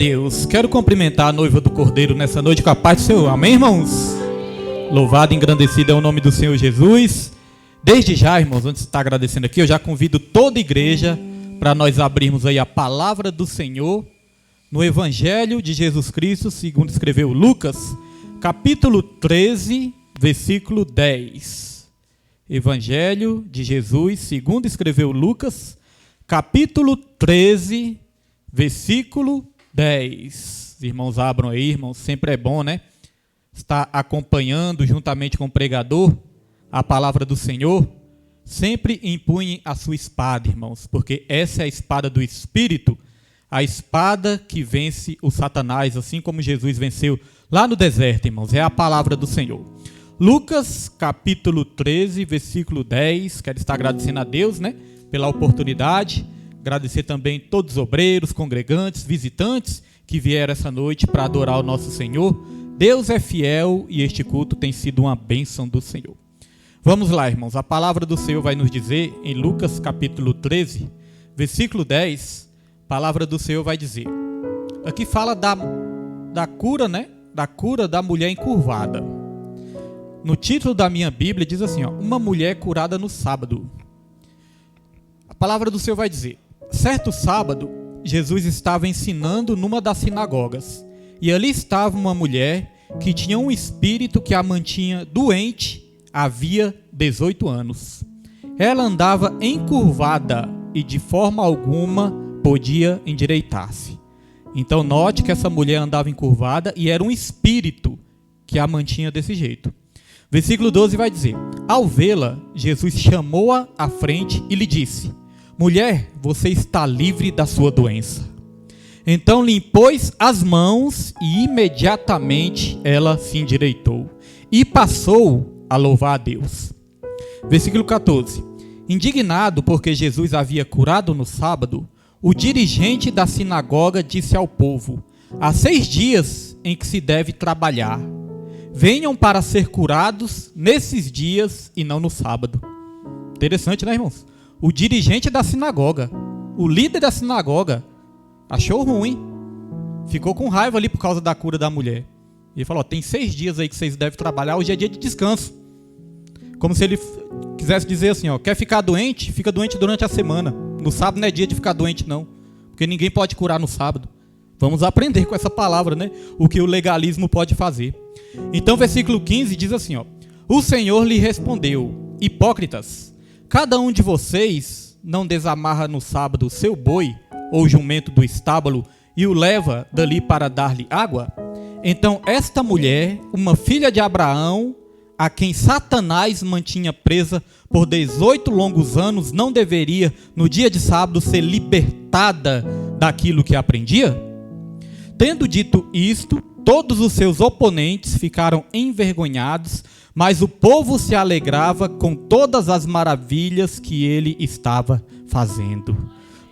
Deus, quero cumprimentar a noiva do Cordeiro nessa noite com a paz do Senhor, amém, irmãos? Louvado e engrandecido é o nome do Senhor Jesus. Desde já, irmãos, antes de estar agradecendo aqui, eu já convido toda a igreja para nós abrirmos aí a palavra do Senhor no Evangelho de Jesus Cristo, segundo escreveu Lucas, capítulo 13, versículo 10. Evangelho de Jesus, segundo escreveu Lucas, capítulo 13, versículo 10. Os irmãos abram aí, irmãos, sempre é bom, né? Estar acompanhando juntamente com o pregador a palavra do Senhor. Sempre empunhem a sua espada, irmãos, porque essa é a espada do Espírito, a espada que vence o Satanás, assim como Jesus venceu lá no deserto, irmãos. É a palavra do Senhor. Lucas, capítulo 13, versículo 10. Quero estar agradecendo a Deus, né, pela oportunidade. Agradecer também todos os obreiros, congregantes, visitantes que vieram essa noite para adorar o nosso Senhor. Deus é fiel e este culto tem sido uma bênção do Senhor. Vamos lá, irmãos. A palavra do Senhor vai nos dizer em Lucas capítulo 13, versículo 10. A palavra do Senhor vai dizer. Aqui fala da cura, né? Da cura da mulher encurvada. No título da minha Bíblia diz assim, ó, uma mulher curada no sábado. A palavra do Senhor vai dizer. Certo sábado, Jesus estava ensinando numa das sinagogas, e ali estava uma mulher que tinha um espírito que a mantinha doente havia 18 anos. Ela andava encurvada e de forma alguma podia endireitar-se. Então note que essa mulher andava encurvada e era um espírito que a mantinha desse jeito. Versículo 12 vai dizer, ao vê-la, Jesus chamou-a à frente e lhe disse, mulher, você está livre da sua doença. Então lhe impôs as mãos e imediatamente ela se endireitou e passou a louvar a Deus. Versículo 14. Indignado porque Jesus havia curado no sábado, o dirigente da sinagoga disse ao povo, há 6 dias em que se deve trabalhar. Venham para ser curados nesses dias e não no sábado. Interessante, né, irmãos? O dirigente da sinagoga, o líder da sinagoga, achou ruim. Ficou com raiva ali por causa da cura da mulher. E ele falou, tem 6 dias aí que vocês devem trabalhar, hoje é dia de descanso. Como se ele quisesse dizer assim, ó, quer ficar doente? Fica doente durante a semana. No sábado não é dia de ficar doente não, porque ninguém pode curar no sábado. Vamos aprender com essa palavra, né? O que o legalismo pode fazer. Então versículo 15 diz assim, ó, o Senhor lhe respondeu, hipócritas, cada um de vocês não desamarra no sábado o seu boi ou jumento do estábulo e o leva dali para dar-lhe água? Então esta mulher, uma filha de Abraão, a quem Satanás mantinha presa por 18 longos anos, não deveria no dia de sábado ser libertada daquilo que aprendia? Tendo dito isto, todos os seus oponentes ficaram envergonhados, mas o povo se alegrava com todas as maravilhas que ele estava fazendo.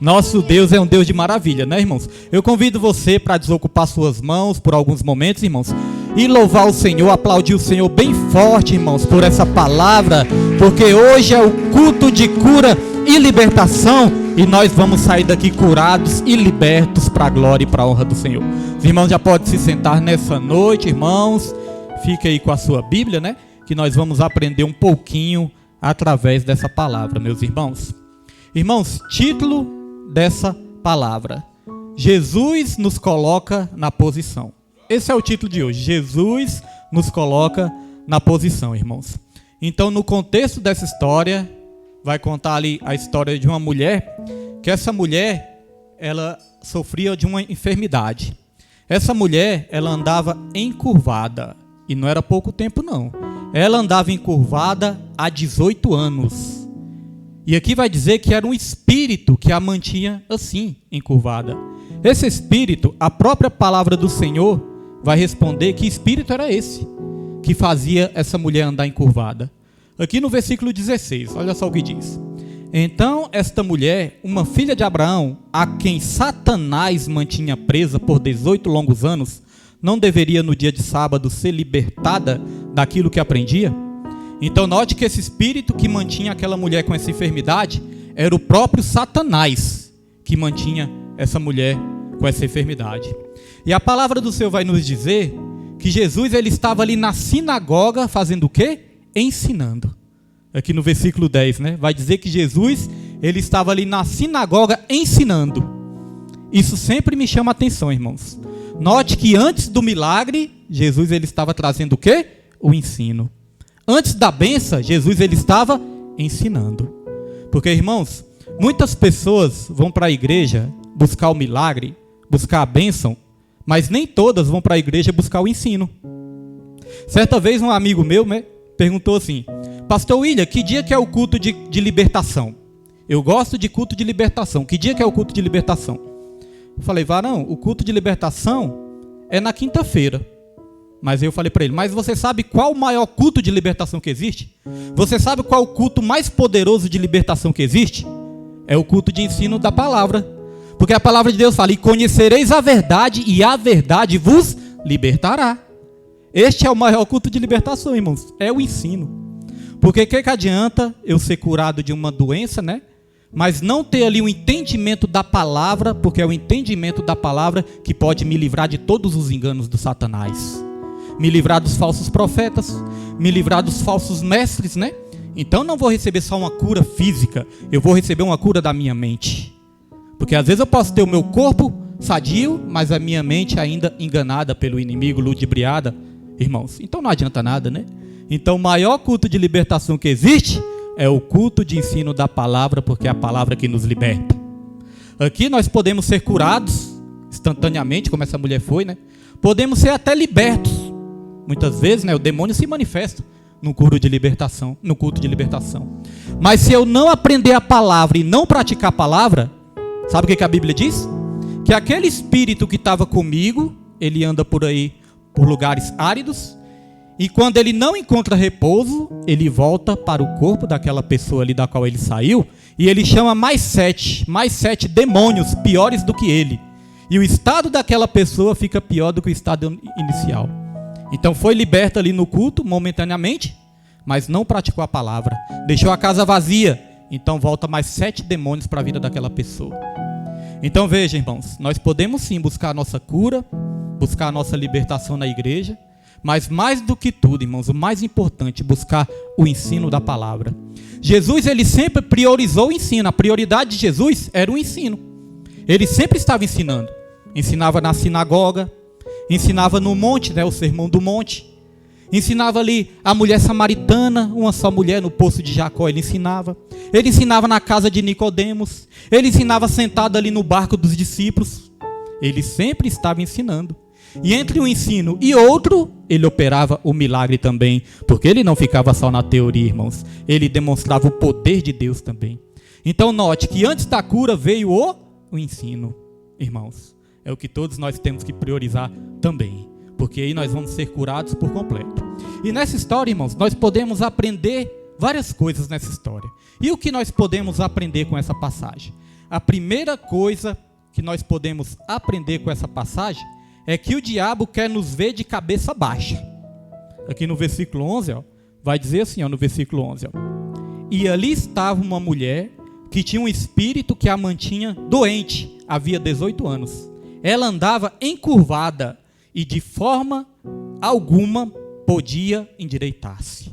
Nosso Deus é um Deus de maravilha, né, irmãos? Eu convido você para desocupar suas mãos por alguns momentos, irmãos, e louvar o Senhor, aplaudir o Senhor bem forte, irmãos, por essa palavra, porque hoje é o culto de cura e libertação, e nós vamos sair daqui curados e libertos para a glória e para a honra do Senhor. Os irmãos já podem se sentar nessa noite, irmãos. Fique aí com a sua Bíblia, né? Que nós vamos aprender um pouquinho através dessa palavra, meus irmãos. Irmãos, título dessa palavra: Jesus nos coloca na posição. Esse é o título de hoje. Jesus nos coloca na posição, irmãos. Então, no contexto dessa história, vai contar ali a história de uma mulher, que essa mulher, ela sofria de uma enfermidade. Essa mulher, ela andava encurvada, e não era pouco tempo não. Ela andava encurvada há 18 anos. E aqui vai dizer que era um espírito que a mantinha assim, encurvada. Esse espírito, a própria palavra do Senhor vai responder que espírito era esse que fazia essa mulher andar encurvada. Aqui no versículo 16, olha só o que diz. Então esta mulher, uma filha de Abraão, a quem Satanás mantinha presa por 18 longos anos, não deveria no dia de sábado ser libertada daquilo que aprendia? Então note que esse espírito que mantinha aquela mulher com essa enfermidade era o próprio Satanás que mantinha essa mulher com essa enfermidade. E a palavra do Senhor vai nos dizer que Jesus ele estava ali na sinagoga fazendo o quê? Ensinando. Aqui no versículo 10, né? Vai dizer que Jesus ele estava ali na sinagoga ensinando. Isso sempre me chama a atenção, irmãos. Note que antes do milagre, Jesus ele estava trazendo o quê? O ensino. Antes da bênção, Jesus ele estava ensinando. Porque, irmãos, muitas pessoas vão para a igreja buscar o milagre, buscar a bênção, mas nem todas vão para a igreja buscar o ensino. Certa vez um amigo meu perguntou assim: Pastor William, que dia que é o culto de libertação? Eu gosto de culto de libertação. Que dia que é o culto de libertação? Eu falei: varão, o culto de libertação é na quinta-feira. Mas eu falei para ele: mas você sabe qual o maior culto de libertação que existe? Você sabe qual o culto mais poderoso de libertação que existe? É o culto de ensino da palavra. Porque a palavra de Deus fala: e conhecereis a verdade, e a verdade vos libertará. Este é o maior culto de libertação, irmãos. É o ensino. Porque o que adianta eu ser curado de uma doença, né? Mas não ter ali o entendimento da palavra, porque é o entendimento da palavra que pode me livrar de todos os enganos do Satanás. Me livrar dos falsos profetas, me livrar dos falsos mestres, né? Então não vou receber só uma cura física, eu vou receber uma cura da minha mente. Porque às vezes eu posso ter o meu corpo sadio, mas a minha mente ainda enganada pelo inimigo, ludibriada, irmãos. Então não adianta nada, né? Então o maior culto de libertação que existe é o culto de ensino da palavra, porque é a palavra que nos liberta. Aqui nós podemos ser curados instantaneamente, como essa mulher foi, né? Podemos ser até libertos. Muitas vezes, né, o demônio se manifesta no culto de libertação, Mas se eu não aprender a palavra e não praticar a palavra, sabe o que a Bíblia diz? Que aquele espírito que estava comigo, ele anda por aí, por lugares áridos, e quando ele não encontra repouso, ele volta para o corpo daquela pessoa ali da qual ele saiu, e ele chama mais sete demônios piores do que ele. E o estado daquela pessoa fica pior do que o estado inicial. Então foi liberta ali no culto, momentaneamente, mas não praticou a palavra. Deixou a casa vazia, então volta mais 7 demônios para a vida daquela pessoa. Então veja, irmãos, nós podemos sim buscar a nossa cura, buscar a nossa libertação na igreja, mas mais do que tudo, irmãos, o mais importante, buscar o ensino da palavra. Jesus, ele sempre priorizou o ensino. A prioridade de Jesus era o ensino. Ele sempre estava ensinando. Ensinava na sinagoga, ensinava no monte, né, o sermão do monte. Ensinava ali a mulher samaritana, uma só mulher no poço de Jacó, ele ensinava. Ele ensinava na casa de Nicodemos. Ele ensinava sentado ali no barco dos discípulos. Ele sempre estava ensinando. E entre um ensino e outro, ele operava o milagre também. Porque ele não ficava só na teoria, irmãos. Ele demonstrava o poder de Deus também. Então note que antes da cura veio o ensino, irmãos. É o que todos nós temos que priorizar também. Porque aí nós vamos ser curados por completo. E nessa história, irmãos, nós podemos aprender várias coisas nessa história. E o que nós podemos aprender com essa passagem? A primeira coisa que nós podemos aprender com essa passagem é que o diabo quer nos ver de cabeça baixa. Aqui no versículo 11, vai dizer assim, no versículo 11. E ali estava uma mulher que tinha um espírito que a mantinha doente, havia 18 anos. Ela andava encurvada e de forma alguma podia endireitar-se.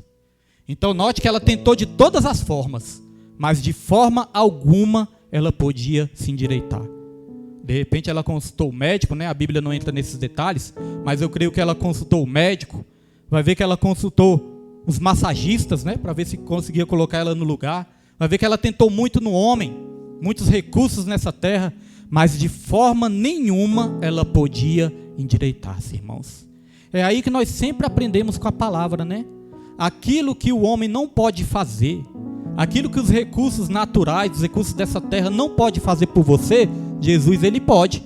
Então note que ela tentou de todas as formas, mas de forma alguma ela podia se endireitar. De repente ela consultou o médico, né? A Bíblia não entra nesses detalhes, mas eu creio que ela consultou o médico. Vai ver que ela consultou os massagistas, né? Para ver se conseguia colocar ela no lugar. Vai ver que ela tentou muito no homem, muitos recursos nessa terra, mas de forma nenhuma ela podia endireitar-se, irmãos. É aí que nós sempre aprendemos com a palavra, né? Aquilo que o homem não pode fazer, aquilo que os recursos naturais, os recursos dessa terra não pode fazer por você, Jesus, ele pode.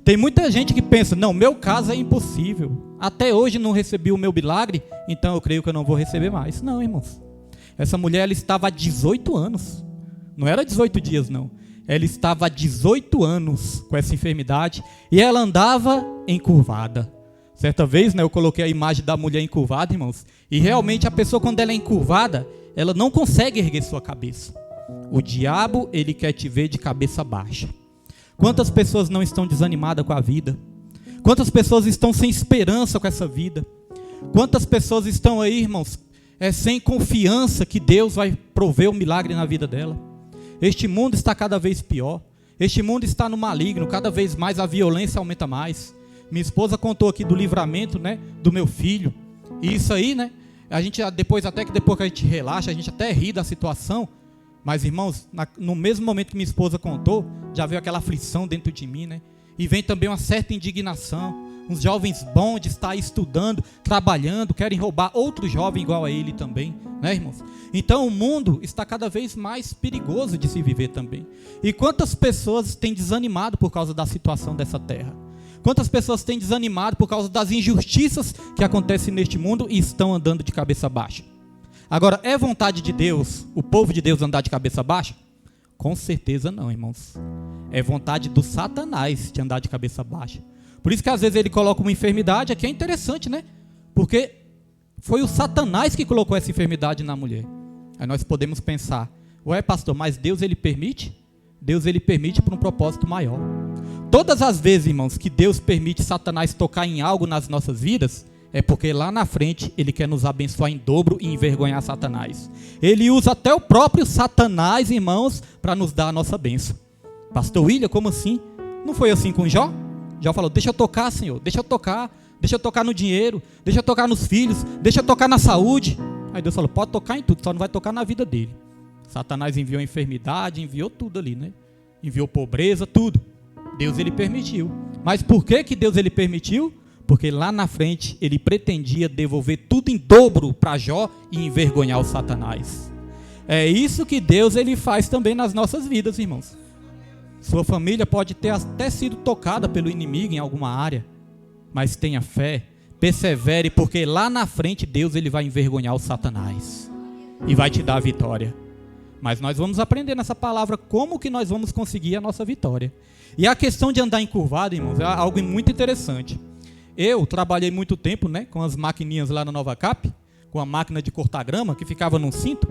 Tem muita gente que pensa, não, meu caso é impossível. Até hoje não recebi o meu milagre, então eu creio que eu não vou receber mais. Não, irmãos. Essa mulher, ela estava há 18 anos. Não era 18 dias, não. Ela estava há 18 anos com essa enfermidade e ela andava encurvada. Certa vez, né, eu coloquei a imagem da mulher encurvada, irmãos, e realmente a pessoa, quando ela é encurvada, ela não consegue erguer sua cabeça. O diabo, ele quer te ver de cabeça baixa. Quantas pessoas não estão desanimadas com a vida? Quantas pessoas estão sem esperança com essa vida? Quantas pessoas estão aí, irmãos, sem confiança que Deus vai prover um milagre na vida dela? Este mundo está cada vez pior. Este mundo está no maligno, cada vez mais a violência aumenta mais. Minha esposa contou aqui do livramento, né, do meu filho. E isso aí, né, a gente depois que a gente relaxa, a gente até ri da situação. Mas, irmãos, no mesmo momento que minha esposa contou, já veio aquela aflição dentro de mim, né? E vem também uma certa indignação. Uns jovens bons de estar estudando, trabalhando, querem roubar outro jovem igual a ele também, né, irmãos? Então o mundo está cada vez mais perigoso de se viver também. E quantas pessoas têm desanimado por causa da situação dessa terra? Quantas pessoas têm desanimado por causa das injustiças que acontecem neste mundo e estão andando de cabeça baixa? Agora, é vontade de Deus, o povo de Deus, andar de cabeça baixa? Com certeza não, irmãos. É vontade do Satanás de andar de cabeça baixa. Por isso que às vezes ele coloca uma enfermidade, aqui é interessante, né? Porque foi o Satanás que colocou essa enfermidade na mulher. Aí nós podemos pensar, ué, pastor, mas Deus ele permite? Deus ele permite por um propósito maior. Todas as vezes, irmãos, que Deus permite Satanás tocar em algo nas nossas vidas, é porque lá na frente ele quer nos abençoar em dobro e envergonhar Satanás. Ele usa até o próprio Satanás, irmãos, para nos dar a nossa bênção. Pastor William, como assim? Não foi assim com Jó? Jó falou, deixa eu tocar, Senhor, deixa eu tocar no dinheiro, deixa eu tocar nos filhos, deixa eu tocar na saúde. Aí Deus falou, pode tocar em tudo, só não vai tocar na vida dele. Satanás enviou enfermidade, enviou tudo ali, né? Enviou pobreza, tudo. Deus ele permitiu. Mas por que Deus ele permitiu? Porque lá na frente ele pretendia devolver tudo em dobro para Jó e envergonhar o Satanás. É isso que Deus ele faz também nas nossas vidas, irmãos. Sua família pode ter até sido tocada pelo inimigo em alguma área, mas tenha fé, persevere, porque lá na frente Deus ele vai envergonhar o Satanás e vai te dar a vitória. Mas nós vamos aprender nessa palavra como que nós vamos conseguir a nossa vitória. E a questão de andar encurvado, irmãos, é algo muito interessante. Eu trabalhei muito tempo, né, com as maquininhas lá na Nova Cap, com a máquina de cortar grama que ficava num cinto.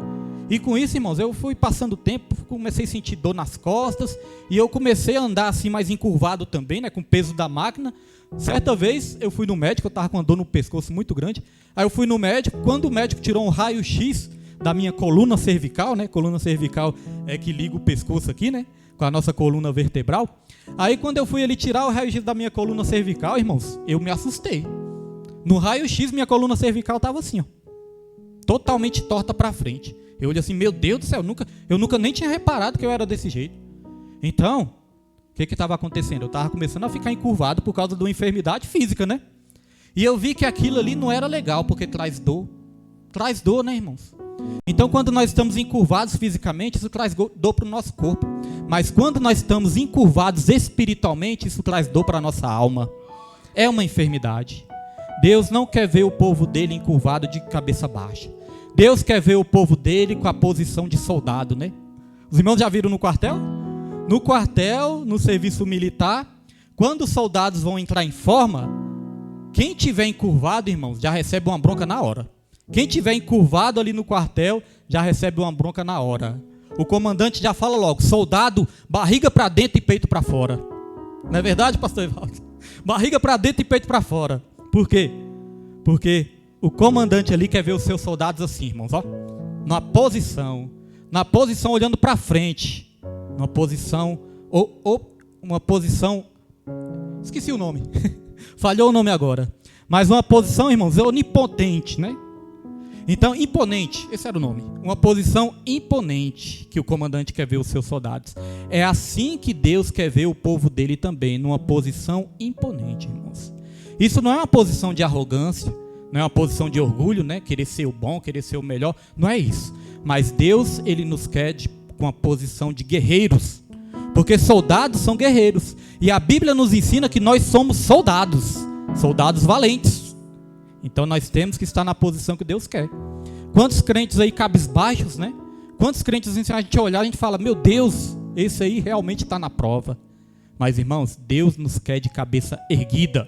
E com isso, irmãos, eu fui passando o tempo, comecei a sentir dor nas costas, e eu comecei a andar assim mais encurvado também, né, com o peso da máquina. Certa vez eu fui no médico, eu estava com uma dor no pescoço muito grande. Aí eu fui no médico, quando o médico tirou um raio-x da minha coluna cervical, né, coluna cervical é que liga o pescoço aqui, né, com a nossa coluna vertebral. Aí quando eu fui ele tirar o raio-x da minha coluna cervical, irmãos, eu me assustei. No raio-x minha coluna cervical estava assim, ó, totalmente torta para frente. Eu olhei assim, meu Deus do céu, eu nunca nem tinha reparado que eu era desse jeito. Então, o que estava acontecendo? Eu estava começando a ficar encurvado por causa de uma enfermidade física, né? E eu vi que aquilo ali não era legal, porque traz dor. Traz dor, né, irmãos? Então, quando nós estamos encurvados fisicamente, isso traz dor para o nosso corpo. Mas quando nós estamos encurvados espiritualmente, isso traz dor para a nossa alma. É uma enfermidade. Deus não quer ver o povo dele encurvado de cabeça baixa. Deus quer ver o povo dele com a posição de soldado, né? Os irmãos já viram no quartel? No quartel, no serviço militar, quando os soldados vão entrar em forma, quem tiver encurvado, irmãos, já recebe uma bronca na hora. Quem tiver encurvado ali no quartel, já recebe uma bronca na hora. O comandante já fala logo, soldado, barriga para dentro e peito para fora. Não é verdade, pastor Evaldo? Barriga para dentro e peito para fora. Por quê? Porque o comandante ali quer ver os seus soldados assim, irmãos, ó, na posição olhando para frente, uma posição, esqueci o nome, falhou o nome agora, mas uma posição, irmãos, onipotente, né? Então, imponente, esse era o nome, uma posição imponente que o comandante quer ver os seus soldados. É assim que Deus quer ver o povo dele também, numa posição imponente, irmãos. Isso não é uma posição de arrogância, não é uma posição de orgulho, né? Querer ser o bom, querer ser o melhor, não é isso. Mas Deus, ele nos quer com a posição de guerreiros, porque soldados são guerreiros. E a Bíblia nos ensina que nós somos soldados valentes. Então nós temos que estar na posição que Deus quer. Quantos crentes aí cabisbaixos, né? Quantos crentes assim, a gente olhar, a gente fala, meu Deus, esse aí realmente está na prova. Mas irmãos, Deus nos quer de cabeça erguida,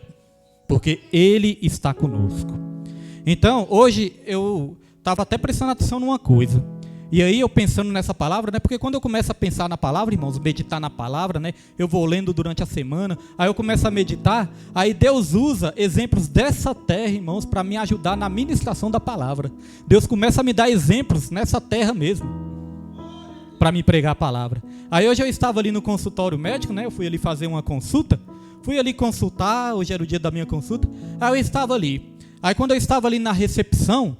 porque Ele está conosco. Então, hoje eu estava até prestando atenção numa coisa. E aí eu pensando nessa palavra, né? Porque quando eu começo a pensar na palavra, irmãos, meditar na palavra, né? Eu vou lendo durante a semana, aí eu começo a meditar, aí Deus usa exemplos dessa terra, irmãos, para me ajudar na ministração da palavra. Deus começa a me dar exemplos nessa terra mesmo, para me pregar a palavra. Aí hoje eu estava ali no consultório médico, né? Eu fui ali fazer uma consulta, fui ali consultar, hoje era o dia da minha consulta, aí eu estava ali. Aí quando eu estava ali na recepção,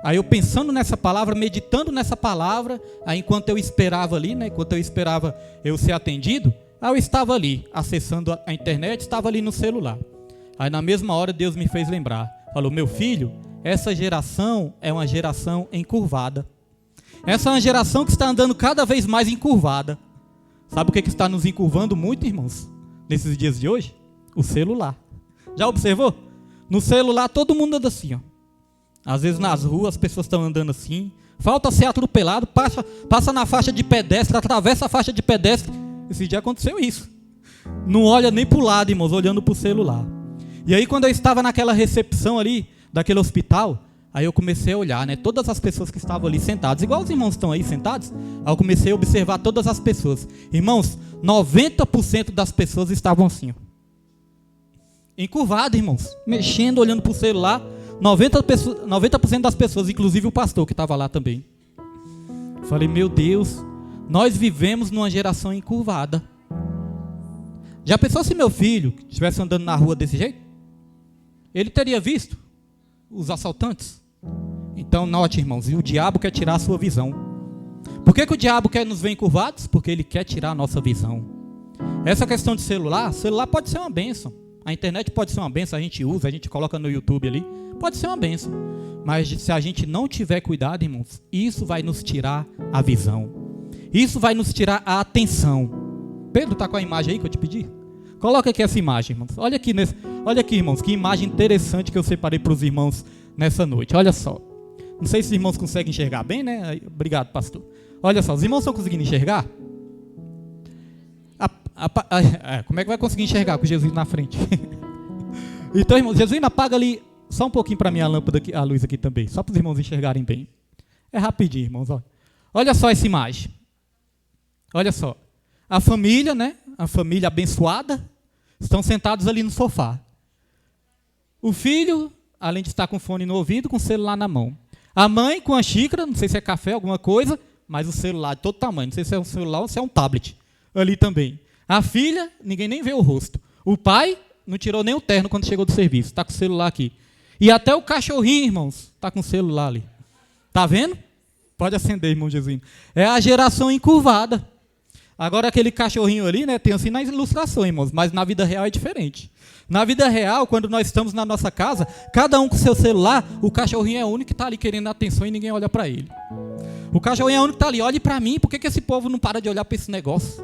aí eu pensando nessa palavra, meditando nessa palavra, aí enquanto eu esperava ali, né, enquanto eu esperava eu ser atendido, aí eu estava ali, acessando a internet, estava ali no celular. Aí na mesma hora Deus me fez lembrar, falou, meu filho, essa geração é uma geração encurvada. Essa é uma geração que está andando cada vez mais encurvada. Sabe o que está nos encurvando muito, irmãos, nesses dias de hoje? O celular. Já observou? No celular todo mundo anda assim, ó. Às vezes nas ruas as pessoas estão andando assim, falta ser atropelado, passa na faixa de pedestre, atravessa a faixa de pedestre. Esse dia aconteceu isso. Não olha nem para o lado, irmãos, olhando para o celular. E aí quando eu estava naquela recepção ali, daquele hospital, aí eu comecei a olhar, né, todas as pessoas que estavam ali sentadas, igual os irmãos estão aí sentados, aí eu comecei a observar todas as pessoas. Irmãos, 90% das pessoas estavam assim, ó, encurvado, irmãos, mexendo, olhando para o celular. 90% das pessoas, inclusive o pastor que estava lá também. Falei, meu Deus, nós vivemos numa geração encurvada. Já pensou se meu filho estivesse andando na rua desse jeito? Ele teria visto os assaltantes? Então note, irmãos, o diabo quer tirar a sua visão. Por que o diabo quer nos ver encurvados? Porque ele quer tirar a nossa visão. Essa questão de celular pode ser uma bênção. A internet pode ser uma bênção, a gente usa, a gente coloca no YouTube ali, pode ser uma bênção. Mas se a gente não tiver cuidado, irmãos, isso vai nos tirar a visão. Isso vai nos tirar a atenção. Pedro, está com a imagem aí que eu te pedi? Coloca aqui essa imagem, irmãos. Olha aqui, irmãos, que imagem interessante que eu separei para os irmãos nessa noite. Olha só. Não sei se os irmãos conseguem enxergar bem, né? Obrigado, pastor. Olha só, os irmãos estão conseguindo enxergar? Como é que vai conseguir enxergar com Jesus na frente? Então, irmãos, Jesus apaga ali só um pouquinho para mim a lâmpada, a luz aqui também, só para os irmãos enxergarem bem. É rapidinho, irmãos. Olha só essa imagem. Olha só. A família, né? A família abençoada, estão sentados ali no sofá. O filho, além de estar com fone no ouvido, com o celular na mão. A mãe com a xícara, não sei se é café, alguma coisa, mas o celular de todo tamanho. Não sei se é um celular ou se é um tablet. Ali também. A filha, ninguém nem vê o rosto. O pai não tirou nem o terno quando chegou do serviço. Está com o celular aqui. E até o cachorrinho, irmãos, está com o celular ali. Está vendo? Pode acender, irmão Jesus. É a geração encurvada. Agora aquele cachorrinho ali, né, tem assim na ilustração, irmãos, mas na vida real é diferente. Na vida real, quando nós estamos na nossa casa, cada um com seu celular, o cachorrinho é o único que está ali querendo atenção e ninguém olha para ele. O cachorrinho é o único que está ali, olhe para mim, por que esse povo não para de olhar para esse negócio?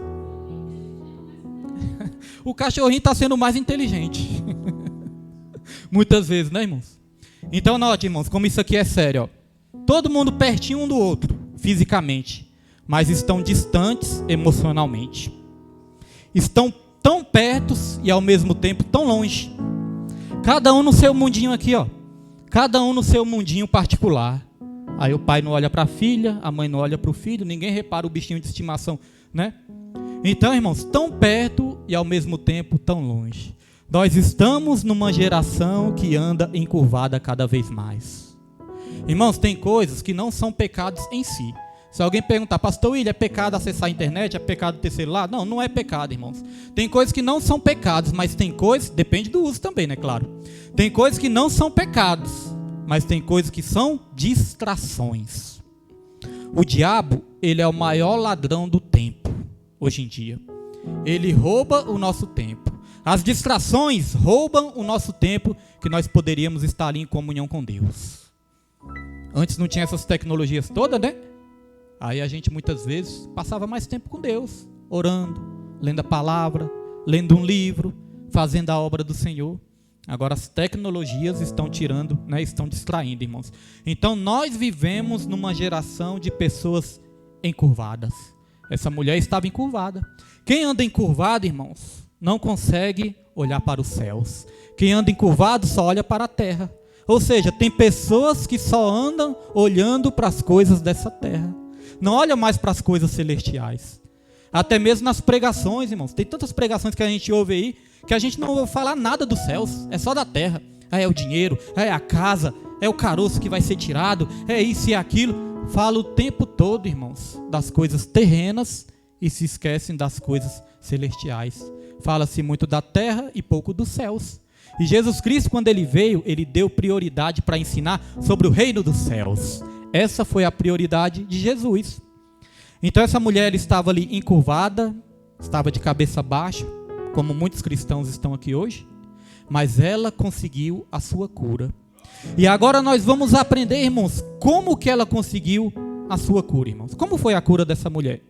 O cachorrinho está sendo mais inteligente. Muitas vezes, né, irmãos? Então, note, irmãos, como isso aqui é sério. Ó. Todo mundo pertinho um do outro, fisicamente, mas estão distantes emocionalmente. Estão tão perto e, ao mesmo tempo, tão longe. Cada um no seu mundinho aqui, ó. Cada um no seu mundinho particular. Aí o pai não olha para a filha, a mãe não olha para o filho, ninguém repara o bichinho de estimação, né? Então, irmãos, tão perto e ao mesmo tempo tão longe. Nós estamos numa geração que anda encurvada cada vez mais. Irmãos, tem coisas que não são pecados em si. Se alguém perguntar, pastor William, é pecado acessar a internet? É pecado ter celular? Não, não é pecado, irmãos. Tem coisas que não são pecados, mas tem coisas, depende do uso também, né, claro. Tem coisas que não são pecados, mas tem coisas que são distrações. O diabo, ele é o maior ladrão do tempo, hoje em dia. Ele rouba o nosso tempo. As distrações roubam o nosso tempo que nós poderíamos estar ali em comunhão com Deus. Antes não tinha essas tecnologias todas, né? Aí a gente muitas vezes passava mais tempo com Deus, orando, lendo a palavra, lendo um livro, fazendo a obra do Senhor. Agora as tecnologias estão tirando, né, estão distraindo, irmãos. Então nós vivemos numa geração de pessoas encurvadas. Essa mulher estava encurvada. Quem anda encurvado, irmãos, não consegue olhar para os céus. Quem anda encurvado só olha para a terra. Ou seja, tem pessoas que só andam olhando para as coisas dessa terra. não olha mais para as coisas celestiais. Até mesmo nas pregações, irmãos. Tem tantas pregações que a gente ouve aí, que a gente não ouve falar nada dos céus, é só da terra. É o dinheiro, é a casa, é o caroço que vai ser tirado, é isso e aquilo. Fala o tempo todo, irmãos, das coisas terrenas e se esquecem das coisas celestiais. Fala-se muito da terra e pouco dos céus. E Jesus Cristo, quando ele veio, ele deu prioridade para ensinar sobre o reino dos céus. Essa foi a prioridade de Jesus. Então essa mulher estava ali encurvada, estava de cabeça baixa, como muitos cristãos estão aqui hoje, mas ela conseguiu a sua cura. E agora nós vamos aprender, irmãos, como que ela conseguiu a sua cura, irmãos. Como foi a cura dessa mulher?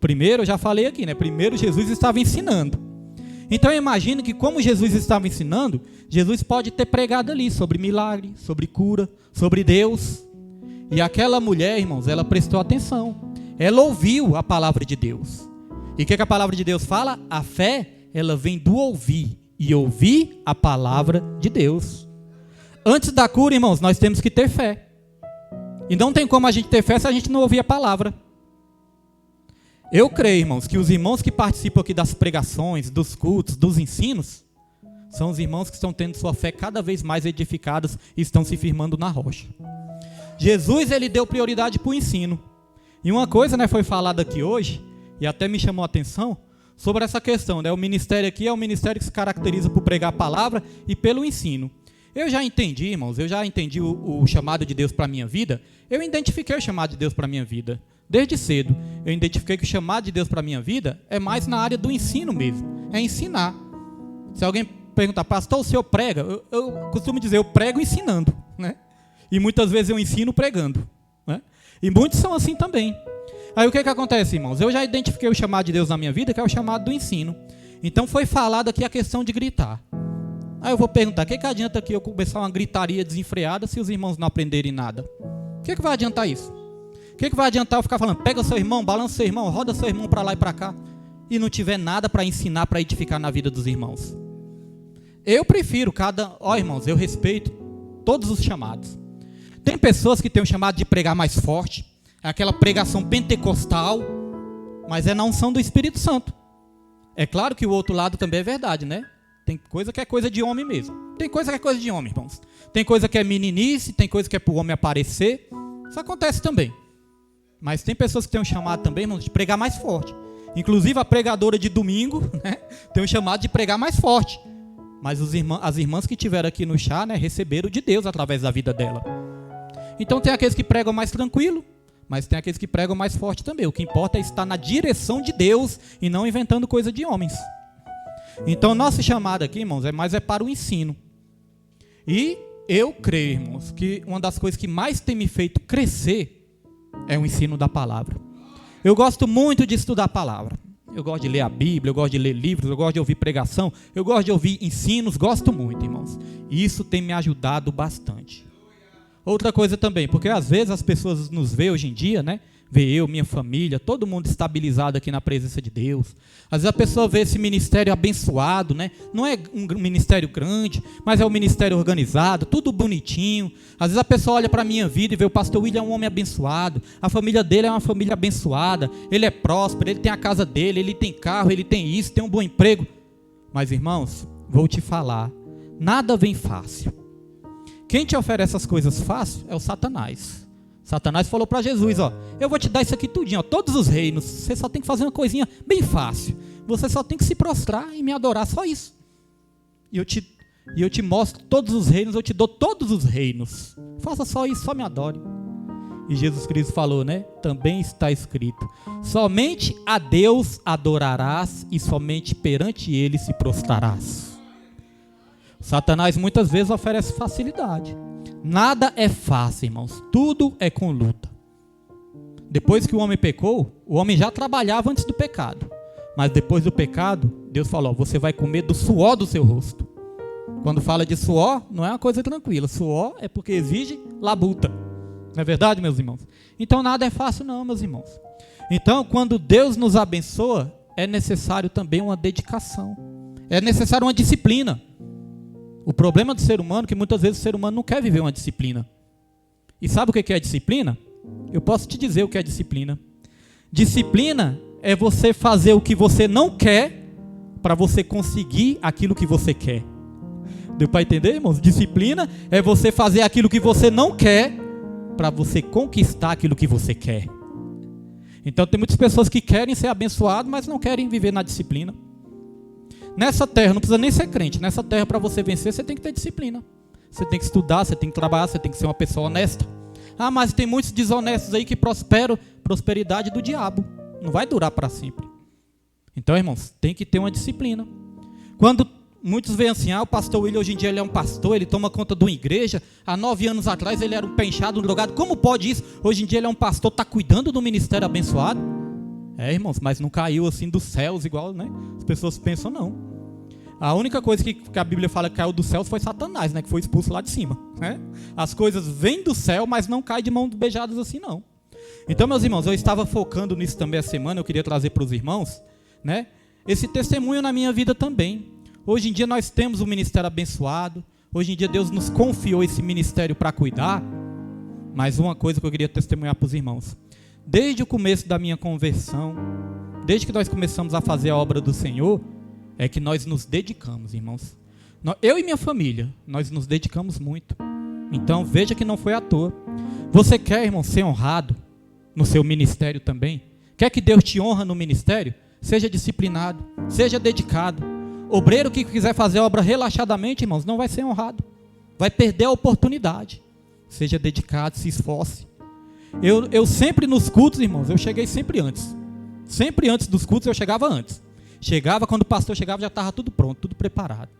Primeiro, eu já falei aqui, né? Primeiro Jesus estava ensinando. Então eu imagino que como Jesus estava ensinando, Jesus pode ter pregado ali sobre milagre, sobre cura, sobre Deus. E aquela mulher, irmãos, ela prestou atenção. Ela ouviu a palavra de Deus. E o que a palavra de Deus fala? A fé, ela vem do ouvir. E ouvir a palavra de Deus. Antes da cura, irmãos, nós temos que ter fé. E não tem como a gente ter fé se a gente não ouvir a palavra. Eu creio, irmãos, que os irmãos que participam aqui das pregações, dos cultos, dos ensinos, são os irmãos que estão tendo sua fé cada vez mais edificados e estão se firmando na rocha. Jesus, ele deu prioridade para o ensino. E uma coisa, né, foi falada aqui hoje, e até me chamou a atenção, sobre essa questão, né? O ministério aqui é um ministério que se caracteriza por pregar a palavra e pelo ensino. Eu já entendi, irmãos, o chamado de Deus para a minha vida. Eu identifiquei o chamado de Deus para a minha vida. Desde cedo, eu identifiquei que o chamado de Deus para a minha vida é mais na área do ensino mesmo. É ensinar. Se alguém perguntar, pastor, o senhor prega? Eu costumo dizer, eu prego ensinando, né? E muitas vezes eu ensino pregando, né? E muitos são assim também. Aí o que acontece, irmãos? Eu já identifiquei o chamado de Deus na minha vida, que é o chamado do ensino. Então foi falado aqui a questão de gritar. Aí eu vou perguntar, o que adianta aqui eu começar uma gritaria desenfreada se os irmãos não aprenderem nada? O que vai adiantar isso? O que vai adiantar eu ficar falando, pega seu irmão, balança seu irmão, roda seu irmão para lá e para cá, e não tiver nada para ensinar, para edificar na vida dos irmãos? Eu prefiro irmãos, eu respeito todos os chamados. Tem pessoas que têm o chamado de pregar mais forte, é aquela pregação pentecostal, mas é na unção do Espírito Santo. É claro que o outro lado também é verdade, né? Tem coisa que é coisa de homem mesmo. Tem coisa que é coisa de homem, irmãos. Tem coisa que é meninice, tem coisa que é para o homem aparecer. Isso acontece também. Mas tem pessoas que têm um chamado também, irmãos, de pregar mais forte. Inclusive a pregadora de domingo, né, tem um chamado de pregar mais forte. Mas as irmãs que tiveram aqui no chá, né, receberam de Deus através da vida dela. Então tem aqueles que pregam mais tranquilo, mas tem aqueles que pregam mais forte também. O que importa é estar na direção de Deus e não inventando coisa de homens. Então nosso chamado aqui, irmãos, é para o ensino. E eu creio, irmãos, que uma das coisas que mais tem me feito crescer é o ensino da palavra. Eu gosto muito de estudar a palavra. Eu gosto de ler a Bíblia, eu gosto de ler livros, eu gosto de ouvir pregação, eu gosto de ouvir ensinos, gosto muito, irmãos. E isso tem me ajudado bastante. Outra coisa também, porque às vezes as pessoas nos veem hoje em dia, né? Vê eu, minha família, todo mundo estabilizado aqui na presença de Deus. Às vezes a pessoa vê esse ministério abençoado, né? Não é um ministério grande, mas é um ministério organizado, tudo bonitinho. Às vezes a pessoa olha para a minha vida e vê o pastor William é um homem abençoado, a família dele é uma família abençoada, ele é próspero, ele tem a casa dele, ele tem carro, ele tem isso, tem um bom emprego. Mas irmãos, vou te falar, nada vem fácil. Quem te oferece essas coisas fácil é o Satanás. Satanás falou para Jesus, ó, eu vou te dar isso aqui tudinho, ó, todos os reinos, você só tem que fazer uma coisinha bem fácil, você só tem que se prostrar e me adorar, só isso. E eu te mostro todos os reinos, eu te dou todos os reinos, faça só isso, só me adore. E Jesus Cristo falou, né, também está escrito, somente a Deus adorarás e somente perante Ele se prostrarás. Satanás muitas vezes oferece facilidade. Nada é fácil, irmãos. Tudo é com luta. Depois que o homem pecou, o homem já trabalhava antes do pecado. Mas depois do pecado, Deus falou, você vai comer do suor do seu rosto. Quando fala de suor, não é uma coisa tranquila. Suor é porque exige labuta. Não é verdade, meus irmãos? Então nada é fácil não, meus irmãos. Então, quando Deus nos abençoa, é necessário também uma dedicação. É necessário uma disciplina. O problema do ser humano é que muitas vezes o ser humano não quer viver uma disciplina. E sabe o que é disciplina? Eu posso te dizer o que é disciplina. Disciplina é você fazer o que você não quer para você conseguir aquilo que você quer. Deu para entender, irmãos? Disciplina é você fazer aquilo que você não quer para você conquistar aquilo que você quer. Então tem muitas pessoas que querem ser abençoadas, mas não querem viver na disciplina. Nessa terra, não precisa nem ser crente, nessa terra para você vencer, você tem que ter disciplina. Você tem que estudar, você tem que trabalhar, você tem que ser uma pessoa honesta. Ah, mas tem muitos desonestos aí que prosperam, prosperidade do diabo. Não vai durar para sempre. Então, irmãos, tem que ter uma disciplina. Quando muitos veem assim, o pastor William hoje em dia ele é um pastor, ele toma conta de uma igreja. Há 9 anos atrás ele era um penchado, um drogado. Como pode isso? Hoje em dia ele é um pastor, está cuidando do ministério abençoado. Irmãos, mas não caiu assim dos céus igual, né? As pessoas pensam, não. A única coisa que a Bíblia fala que caiu dos céus foi Satanás, né? Que foi expulso lá de cima, né? As coisas vêm do céu, mas não caem de mãos beijadas assim, não. Então, meus irmãos, eu estava focando nisso também essa semana. Eu queria trazer para os irmãos, né? Esse testemunho na minha vida também. Hoje em dia nós temos um ministério abençoado. Hoje em dia Deus nos confiou esse ministério para cuidar. Mas uma coisa que eu queria testemunhar para os irmãos. Desde o começo da minha conversão, desde que nós começamos a fazer a obra do Senhor, é que nós nos dedicamos, irmãos. Eu e minha família, nós nos dedicamos muito. Então veja que não foi à toa. Você quer, irmão, ser honrado no seu ministério também? Quer que Deus te honra no ministério? Seja disciplinado, seja dedicado. Obreiro que quiser fazer a obra relaxadamente, irmãos, não vai ser honrado. Vai perder a oportunidade. Seja dedicado, se esforce. Eu sempre nos cultos, irmãos, eu cheguei sempre antes. Sempre antes dos cultos eu chegava antes. Chegava, quando o pastor chegava já estava tudo pronto, tudo preparado.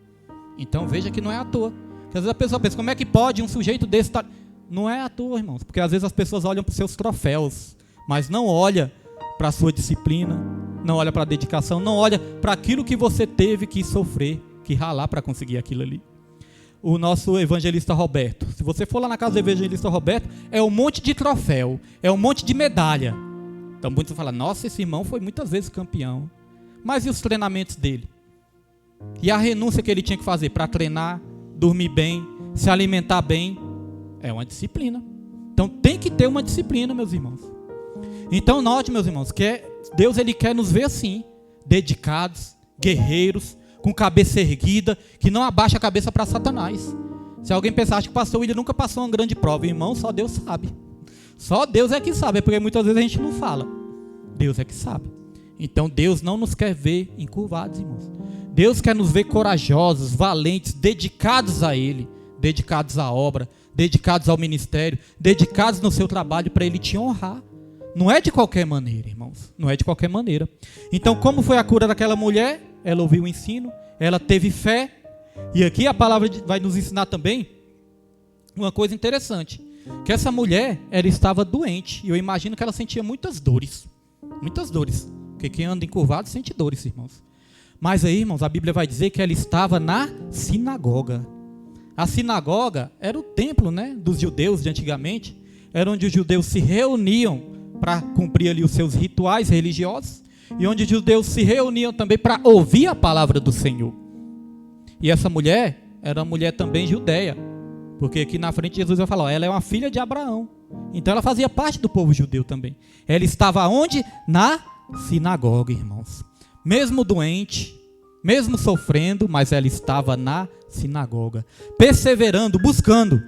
Então veja que não é à toa. Porque às vezes a pessoa pensa, como é que pode um sujeito desse estar... Não é à toa, irmãos. Porque às vezes as pessoas olham para os seus troféus, mas não olha para a sua disciplina, não olha para a dedicação, não olha para aquilo que você teve que sofrer, que ralar para conseguir aquilo ali. O nosso evangelista Roberto, se você for lá na casa do evangelista Roberto, é um monte de troféu, é um monte de medalha. Então muitos falam, nossa, esse irmão foi muitas vezes campeão. Mas e os treinamentos dele? E a renúncia que ele tinha que fazer para treinar, dormir bem, se alimentar bem? É uma disciplina. Então tem que ter uma disciplina, meus irmãos. Então note, meus irmãos, que Deus ele quer nos ver assim, dedicados, guerreiros, com cabeça erguida, que não abaixa a cabeça para Satanás. Se alguém pensar, acho que o pastor William nunca passou uma grande prova, irmão, só Deus sabe. Só Deus é que sabe, é porque muitas vezes a gente não fala. Deus é que sabe. Então Deus não nos quer ver encurvados, irmãos. Deus quer nos ver corajosos, valentes, dedicados a Ele, dedicados à obra, dedicados ao ministério, dedicados no seu trabalho para Ele te honrar. Não é de qualquer maneira, irmãos. Não é de qualquer maneira. Então, como foi a cura daquela mulher? Ela ouviu o ensino, ela teve fé. E aqui a palavra vai nos ensinar também uma coisa interessante. Que essa mulher, ela estava doente. E eu imagino que ela sentia muitas dores. Muitas dores. Porque quem anda encurvado sente dores, irmãos. Mas aí, irmãos, a Bíblia vai dizer que ela estava na sinagoga. A sinagoga era o templo, né, dos judeus de antigamente. Era onde os judeus se reuniam para cumprir ali os seus rituais religiosos. E onde os judeus se reuniam também para ouvir a palavra do Senhor. E essa mulher era uma mulher também judeia. Porque aqui na frente Jesus vai falar, ó, ela é uma filha de Abraão. Então ela fazia parte do povo judeu também. Ela estava onde? Na sinagoga, irmãos. Mesmo doente, mesmo sofrendo, mas ela estava na sinagoga. Perseverando, buscando.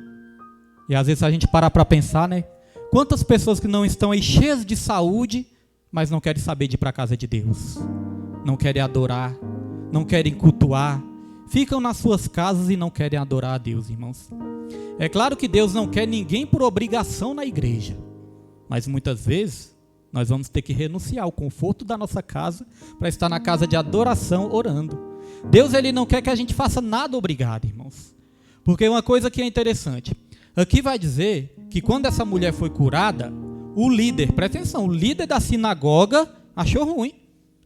E às vezes a gente parar para pensar, né? Quantas pessoas que não estão aí cheias de saúde, mas não querem saber de ir para a casa de Deus. Não querem adorar, não querem cultuar. Ficam nas suas casas e não querem adorar a Deus, irmãos. É claro que Deus não quer ninguém por obrigação na igreja. Mas muitas vezes nós vamos ter que renunciar ao conforto da nossa casa para estar na casa de adoração orando. Deus ele não quer que a gente faça nada obrigado, irmãos. Porque uma coisa que é interessante. Aqui vai dizer que quando essa mulher foi curada, o líder, presta atenção, o líder da sinagoga achou ruim.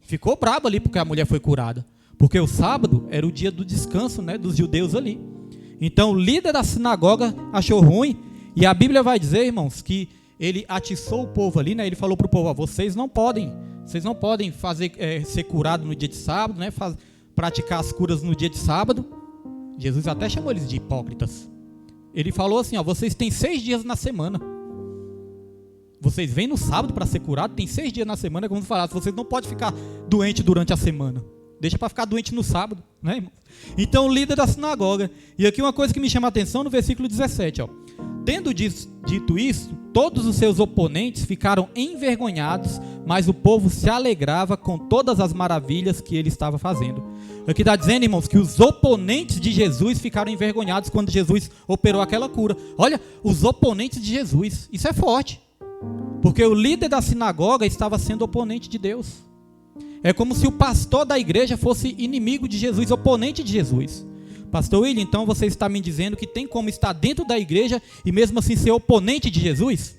Ficou bravo ali porque a mulher foi curada. Porque o sábado era o dia do descanso, né, dos judeus ali. Então o líder da sinagoga achou ruim. E a Bíblia vai dizer, irmãos, que ele atiçou o povo ali, né? Ele falou para o povo, ó, vocês não podem fazer, ser curado no dia de sábado, né? Praticar as curas no dia de sábado. Jesus até chamou eles de hipócritas. Ele falou assim, ó, vocês têm 6 dias na semana. Vocês vêm no sábado para ser curado, tem 6 dias na semana, como falasse, vocês não podem ficar doente durante a semana. Deixa para ficar doente no sábado, né, irmão? Então, o líder da sinagoga. E aqui uma coisa que me chama a atenção no versículo 17, ó. Tendo dito isso, todos os seus oponentes ficaram envergonhados, mas o povo se alegrava com todas as maravilhas que ele estava fazendo. Aqui está dizendo, irmãos, que os oponentes de Jesus ficaram envergonhados quando Jesus operou aquela cura. Olha, os oponentes de Jesus, isso é forte. Porque o líder da sinagoga estava sendo oponente de Deus. É como se o pastor da igreja fosse inimigo de Jesus, oponente de Jesus. Pastor William, então você está me dizendo que tem como estar dentro da igreja e mesmo assim ser oponente de Jesus?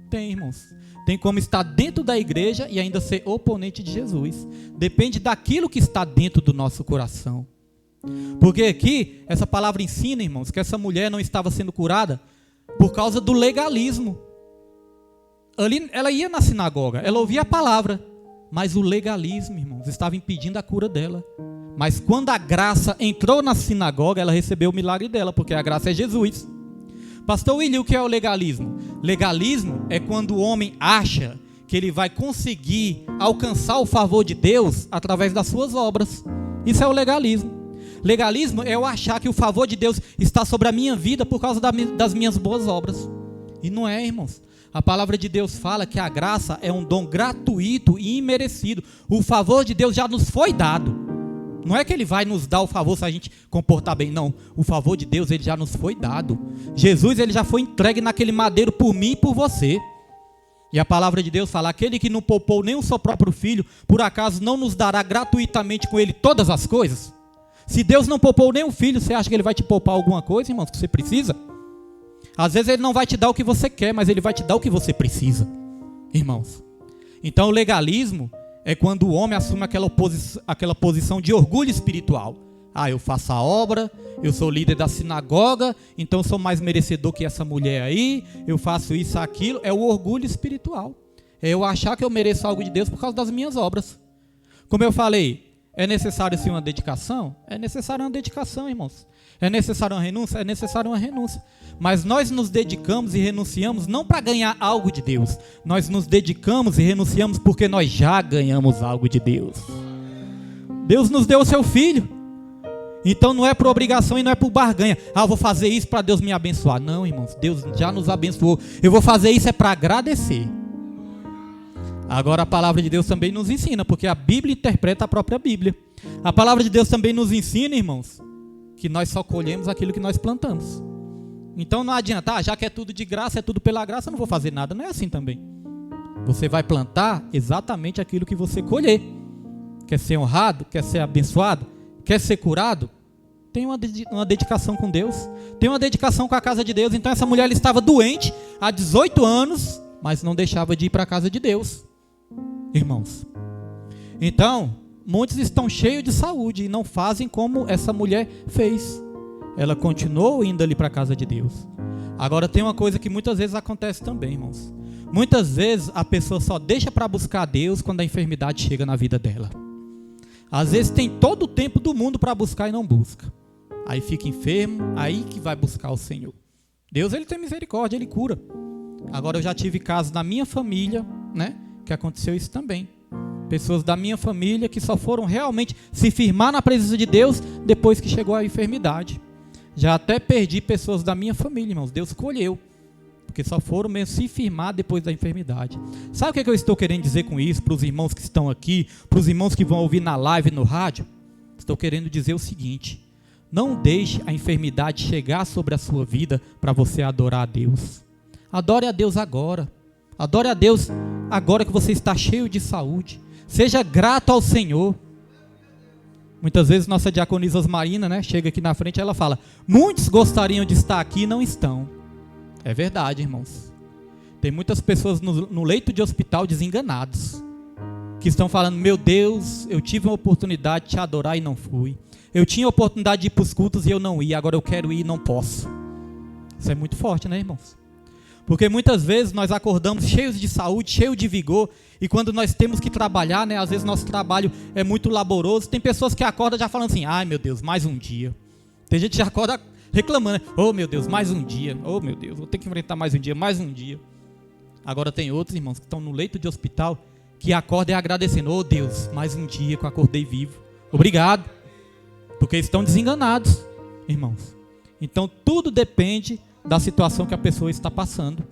Tem, irmãos. Tem como estar dentro da igreja e ainda ser oponente de Jesus. Depende daquilo que está dentro do nosso coração. Porque aqui, essa palavra ensina, irmãos, que essa mulher não estava sendo curada por causa do legalismo. Ali, ela ia na sinagoga, ela ouvia a palavra, mas o legalismo, irmãos, estava impedindo a cura dela. Mas quando a graça entrou na sinagoga, ela recebeu o milagre dela, porque a graça é Jesus. Pastor William, o que é o legalismo? Legalismo é quando o homem acha que ele vai conseguir alcançar o favor de Deus através das suas obras. Isso é o legalismo. Legalismo é eu achar que o favor de Deus está sobre a minha vida por causa das minhas boas obras. E não é, irmãos. A palavra de Deus fala que a graça é um dom gratuito e imerecido. O favor de Deus já nos foi dado. Não é que ele vai nos dar o favor se a gente comportar bem, não. O favor de Deus, ele já nos foi dado. Jesus, ele já foi entregue naquele madeiro por mim e por você. E a palavra de Deus fala, aquele que não poupou nem o seu próprio filho, por acaso não nos dará gratuitamente com ele todas as coisas? Se Deus não poupou nem o filho, você acha que ele vai te poupar alguma coisa, irmãos, que você precisa? Às vezes ele não vai te dar o que você quer, mas ele vai te dar o que você precisa, irmãos. Então o legalismo é quando o homem assume aquela posição de orgulho espiritual. Ah, eu faço a obra, eu sou líder da sinagoga, então sou mais merecedor que essa mulher aí, eu faço isso, aquilo. É o orgulho espiritual. É eu achar que eu mereço algo de Deus por causa das minhas obras. Como eu falei, é necessário sim uma dedicação? É necessário uma dedicação, irmãos. É necessário uma renúncia? É necessário uma renúncia. Mas nós nos dedicamos e renunciamos não para ganhar algo de Deus. Nós nos dedicamos e renunciamos porque nós já ganhamos algo de Deus. Deus nos deu o seu filho. Então não é por obrigação e não é por barganha. Ah, eu vou fazer isso para Deus me abençoar. Não, irmãos, Deus já nos abençoou. Eu vou fazer isso é para agradecer. Agora a palavra de Deus também nos ensina, porque a Bíblia interpreta a própria Bíblia. A palavra de Deus também nos ensina, irmãos, que nós só colhemos aquilo que nós plantamos. Então não adianta, já que é tudo de graça, é tudo pela graça, eu não vou fazer nada. Não é assim também. Você vai plantar exatamente aquilo que você colher. Quer ser honrado? Quer ser abençoado? Quer ser curado? Tem uma dedicação com Deus. Tem uma dedicação com a casa de Deus. Então essa mulher ela estava doente há 18 anos, mas não deixava de ir para a casa de Deus. Irmãos. Então, muitos estão cheios de saúde e não fazem como essa mulher fez. Ela continuou indo ali para a casa de Deus. Agora tem uma coisa que muitas vezes acontece também, irmãos. Muitas vezes a pessoa só deixa para buscar Deus quando a enfermidade chega na vida dela. Às vezes tem todo o tempo do mundo para buscar e não busca. Aí fica enfermo, aí que vai buscar o Senhor. Deus, ele tem misericórdia, ele cura. Agora eu já tive casos na minha família, né, que aconteceu isso também. Pessoas da minha família que só foram realmente se firmar na presença de Deus depois que chegou a enfermidade. Já até perdi pessoas da minha família, irmãos. Deus escolheu. Porque só foram mesmo se firmar depois da enfermidade. Sabe o que eu estou querendo dizer com isso? Para os irmãos que estão aqui, para os irmãos que vão ouvir na live, no rádio. Estou querendo dizer o seguinte. Não deixe a enfermidade chegar sobre a sua vida para você adorar a Deus. Adore a Deus agora. Adore a Deus agora que você está cheio de saúde. Seja grato ao Senhor. Muitas vezes nossa diaconisa Osmarina, né, chega aqui na frente e ela fala, muitos gostariam de estar aqui e não estão. É verdade, irmãos. Tem muitas pessoas no leito de hospital desenganados, que estão falando, meu Deus, eu tive uma oportunidade de te adorar e não fui. Eu tinha a oportunidade de ir para os cultos e eu não ia, agora eu quero ir e não posso. Isso é muito forte, né, irmãos? Porque muitas vezes nós acordamos cheios de saúde, cheios de vigor, e quando nós temos que trabalhar, né, às vezes nosso trabalho é muito laboroso, tem pessoas que acordam já falando assim, ai meu Deus, mais um dia. Tem gente que já acorda reclamando, oh meu Deus, mais um dia, oh meu Deus, vou ter que enfrentar mais um dia, mais um dia. Agora tem outros, irmãos, que estão no leito de hospital, que acordam agradecendo: oh Deus, mais um dia que eu acordei vivo. Obrigado. Porque estão desenganados, irmãos. Então tudo depende da situação que a pessoa está passando.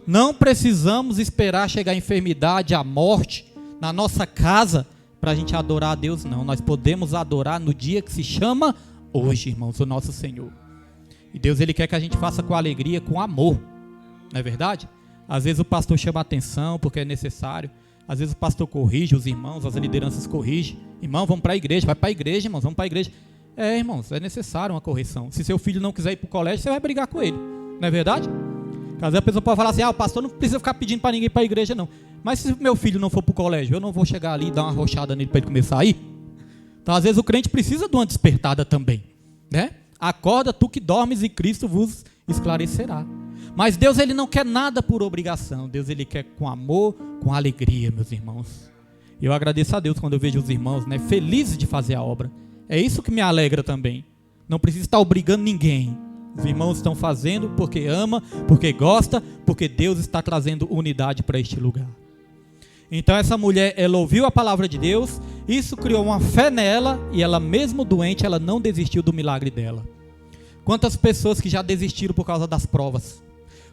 Não precisamos esperar chegar a enfermidade, a morte na nossa casa para a gente adorar a Deus, não. Nós podemos adorar no dia que se chama hoje, irmãos, o nosso Senhor. E Deus, Ele quer que a gente faça com alegria, com amor. Não é verdade? Às vezes o pastor chama a atenção porque é necessário. Às vezes o pastor corrige os irmãos, as lideranças corrigem. Irmão, vamos para a igreja. Vai para a igreja, irmãos, vamos para a igreja. Irmãos, é necessário uma correção. Se seu filho não quiser ir para o colégio, você vai brigar com ele. Não é verdade? Às vezes a pessoa pode falar assim: o pastor não precisa ficar pedindo para ninguém ir para a igreja, não. Mas se meu filho não for para o colégio, eu não vou chegar ali e dar uma arrochada nele para ele começar a ir? Então, às vezes o crente precisa de uma despertada também, né? Acorda, tu que dormes, e Cristo vos esclarecerá. Mas Deus, Ele não quer nada por obrigação. Deus, Ele quer com amor, com alegria, meus irmãos. Eu agradeço a Deus quando eu vejo os irmãos, né, felizes de fazer a obra. É isso que me alegra também. Não precisa estar obrigando ninguém. Os irmãos estão fazendo porque ama, porque gosta, porque Deus está trazendo unidade para este lugar. Então essa mulher, ela ouviu a palavra de Deus, isso criou uma fé nela, e ela mesmo doente, ela não desistiu do milagre dela. Quantas pessoas que já desistiram por causa das provas?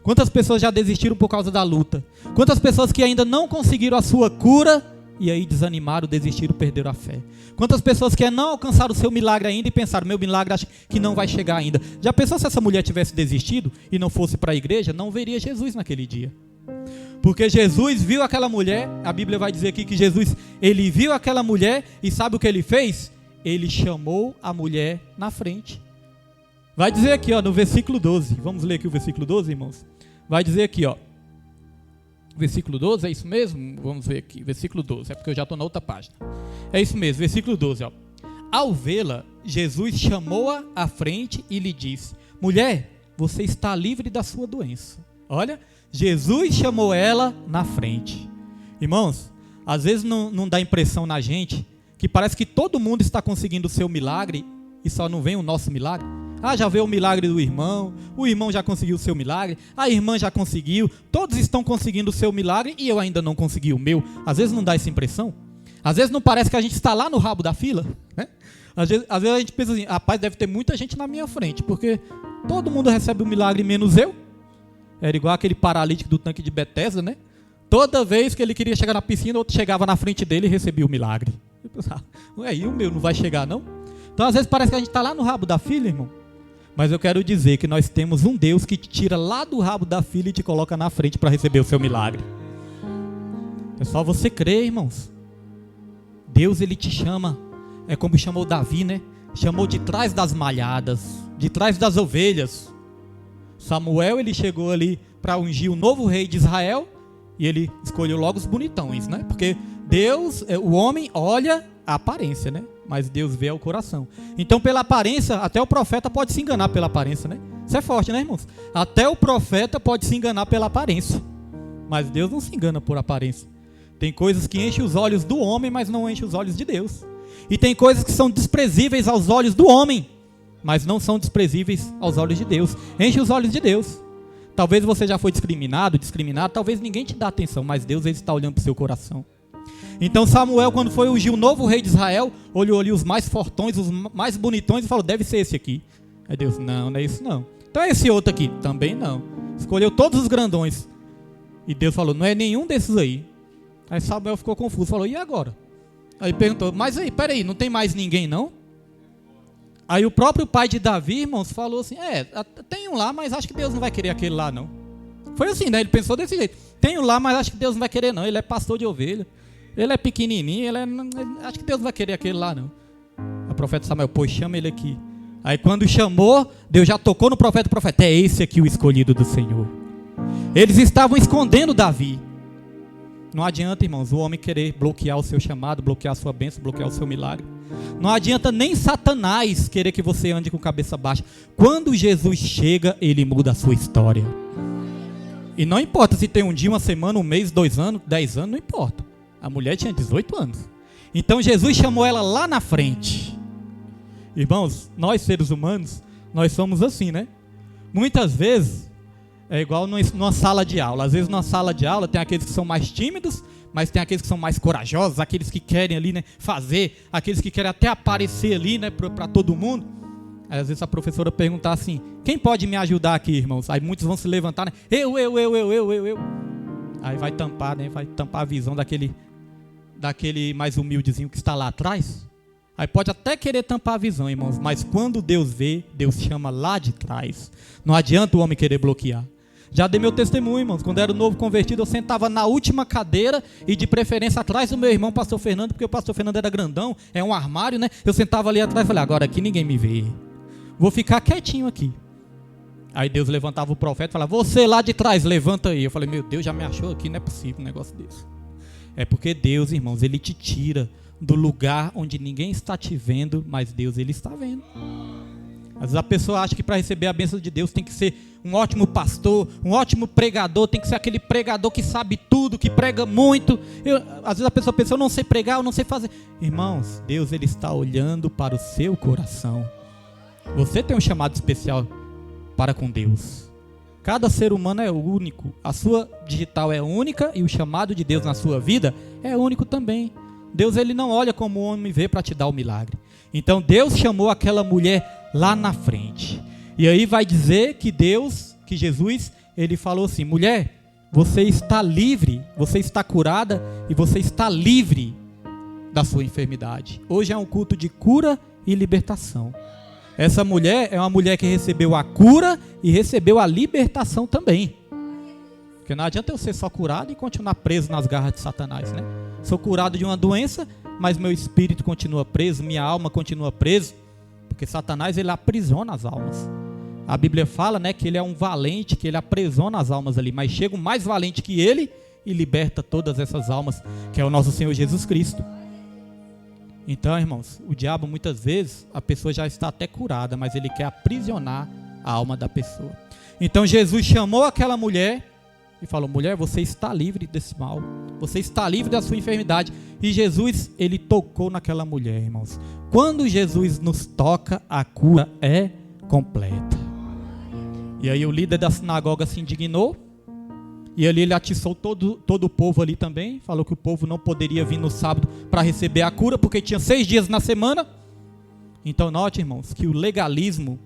Quantas pessoas já desistiram por causa da luta? Quantas pessoas que ainda não conseguiram a sua cura, e aí desanimaram, desistiram, perderam a fé? Quantas pessoas que não alcançaram o seu milagre ainda e pensaram: meu milagre acho que não vai chegar ainda? Já pensou se essa mulher tivesse desistido e não fosse para a igreja? Não veria Jesus naquele dia. Porque Jesus viu aquela mulher, a Bíblia vai dizer aqui que Jesus, Ele viu aquela mulher, e sabe o que Ele fez? Ele chamou a mulher na frente. Vai dizer aqui, no versículo 12, vamos ler aqui o versículo 12, irmãos. Vai dizer aqui, versículo 12, é isso mesmo? Vamos ver aqui, versículo 12, é porque eu já estou na outra página. É isso mesmo, versículo 12, Ao vê-la, Jesus chamou-a à frente e lhe disse: mulher, você está livre da sua doença. Olha, Jesus chamou ela na frente. Irmãos, às vezes não dá impressão na gente que parece que todo mundo está conseguindo o seu milagre e só não vem o nosso milagre? Já veio o milagre do irmão, o irmão já conseguiu o seu milagre, a irmã já conseguiu, todos estão conseguindo o seu milagre e eu ainda não consegui o meu. Às vezes não dá essa impressão? Às vezes não parece que a gente está lá no rabo da fila, né? Às vezes a gente pensa assim: rapaz, deve ter muita gente na minha frente, porque todo mundo recebe o milagre menos eu. Era igual aquele paralítico do tanque de Betesda, né? Toda vez que ele queria chegar na piscina, outro chegava na frente dele e recebia o milagre. Eu pensava: e o meu não vai chegar, não? Então às vezes parece que a gente está lá no rabo da fila, irmão. Mas eu quero dizer que nós temos um Deus que te tira lá do rabo da fila e te coloca na frente para receber o seu milagre. É só você crer, irmãos. Deus, Ele te chama, é como chamou Davi, né? Chamou de trás das malhadas, de trás das ovelhas. Samuel, ele chegou ali para ungir o novo rei de Israel, e ele escolheu logo os bonitões, né? Porque Deus, o homem olha a aparência, né? Mas Deus vê o coração. Então, pela aparência, até o profeta pode se enganar pela aparência, né? Isso é forte, né, irmãos? Até o profeta pode se enganar pela aparência. Mas Deus não se engana por aparência. Tem coisas que enchem os olhos do homem, mas não enchem os olhos de Deus. E tem coisas que são desprezíveis aos olhos do homem, mas não são desprezíveis aos olhos de Deus. Enche os olhos de Deus. Talvez você já foi discriminado, talvez ninguém te dá atenção, mas Deus, Ele está olhando para o seu coração. Então Samuel, quando foi ungir o novo rei de Israel, olhou ali os mais fortões, os mais bonitões e falou: deve ser esse aqui. Aí Deus: não é isso não. Então é esse outro aqui. Também não. Escolheu todos os grandões. E Deus falou: não é nenhum desses aí. Aí Samuel ficou confuso, falou: e agora? Aí perguntou: mas aí, peraí, não tem mais ninguém não? Aí o próprio pai de Davi, irmãos, falou assim: tem um lá, mas acho que Deus não vai querer aquele lá não. Foi assim, né? Ele pensou desse jeito: tem um lá, mas acho que Deus não vai querer não. Ele é pastor de ovelha, ele é pequenininho, acho que Deus não vai querer aquele lá não. O profeta Samuel: pois chama ele aqui. Aí quando chamou, Deus já tocou no profeta, é esse aqui o escolhido do Senhor. Eles estavam escondendo Davi. Não adianta, irmãos, o homem querer bloquear o seu chamado, bloquear a sua bênção, bloquear o seu milagre. Não adianta nem Satanás querer que você ande com cabeça baixa. Quando Jesus chega, Ele muda a sua história. E não importa se tem um dia, uma semana, um mês, 2 anos, 10 anos, não importa. A mulher tinha 18 anos. Então Jesus chamou ela lá na frente. Irmãos, nós seres humanos, nós somos assim, né? Muitas vezes, É igual numa sala de aula. Às vezes numa sala de aula tem aqueles que são mais tímidos, mas tem aqueles que são mais corajosos, aqueles que querem ali, né, fazer, aqueles que querem até aparecer ali, né, para todo mundo. Aí, às vezes a professora perguntar assim: quem pode me ajudar aqui, irmãos? Aí muitos vão se levantar, né? Eu. Aí vai tampar, né? Vai tampar a visão daquele mais humildezinho que está lá atrás. Aí pode até querer tampar a visão, irmãos, mas quando Deus vê, Deus chama lá de trás. Não adianta o homem querer bloquear. Já dei meu testemunho, irmãos. Quando eu era novo convertido, eu sentava na última cadeira e de preferência atrás do meu irmão, pastor Fernando, porque o pastor Fernando era grandão, é um armário, né? Eu sentava ali atrás e falei: agora aqui ninguém me vê. Vou ficar quietinho aqui. Aí Deus levantava o profeta e falava: você lá de trás, levanta aí. Eu falei: meu Deus, já me achou aqui, não é possível um negócio desse. É porque Deus, irmãos, Ele te tira do lugar onde ninguém está te vendo, mas Deus, Ele está vendo. Às vezes a pessoa acha que para receber a bênção de Deus tem que ser um ótimo pastor, um ótimo pregador, tem que ser aquele pregador que sabe tudo, que prega muito. Às vezes a pessoa pensa: eu não sei pregar, eu não sei fazer. Irmãos, Deus, Ele está olhando para o seu coração. Você tem um chamado especial para com Deus. Cada ser humano é único. A sua digital é única e o chamado de Deus na sua vida é único também. Deus, Ele não olha como o homem vê para te dar o milagre. Então Deus chamou aquela mulher lá na frente. E aí vai dizer que Jesus, Ele falou assim: mulher, você está livre, você está curada e você está livre da sua enfermidade. Hoje é um culto de cura e libertação. Essa mulher é uma mulher que recebeu a cura e recebeu a libertação também. Porque não adianta eu ser só curado e continuar preso nas garras de Satanás, né? Sou curado de uma doença, mas meu espírito continua preso, minha alma continua presa, porque Satanás, ele aprisiona as almas. A Bíblia fala, né, que ele é um valente, que ele aprisiona as almas ali, mas chega um mais valente que ele e liberta todas essas almas, que é o nosso Senhor Jesus Cristo. Então, irmãos, o diabo muitas vezes, a pessoa já está até curada, mas ele quer aprisionar a alma da pessoa. Então Jesus chamou aquela mulher e falou: mulher, você está livre desse mal, você está livre da sua enfermidade. E Jesus, ele tocou naquela mulher, irmãos. Quando Jesus nos toca, a cura é completa. E aí o líder da sinagoga se indignou, e ali ele atiçou todo o povo ali também, falou que o povo não poderia vir no sábado para receber a cura, porque tinha 6 dias na semana. Então note, irmãos, que o legalismo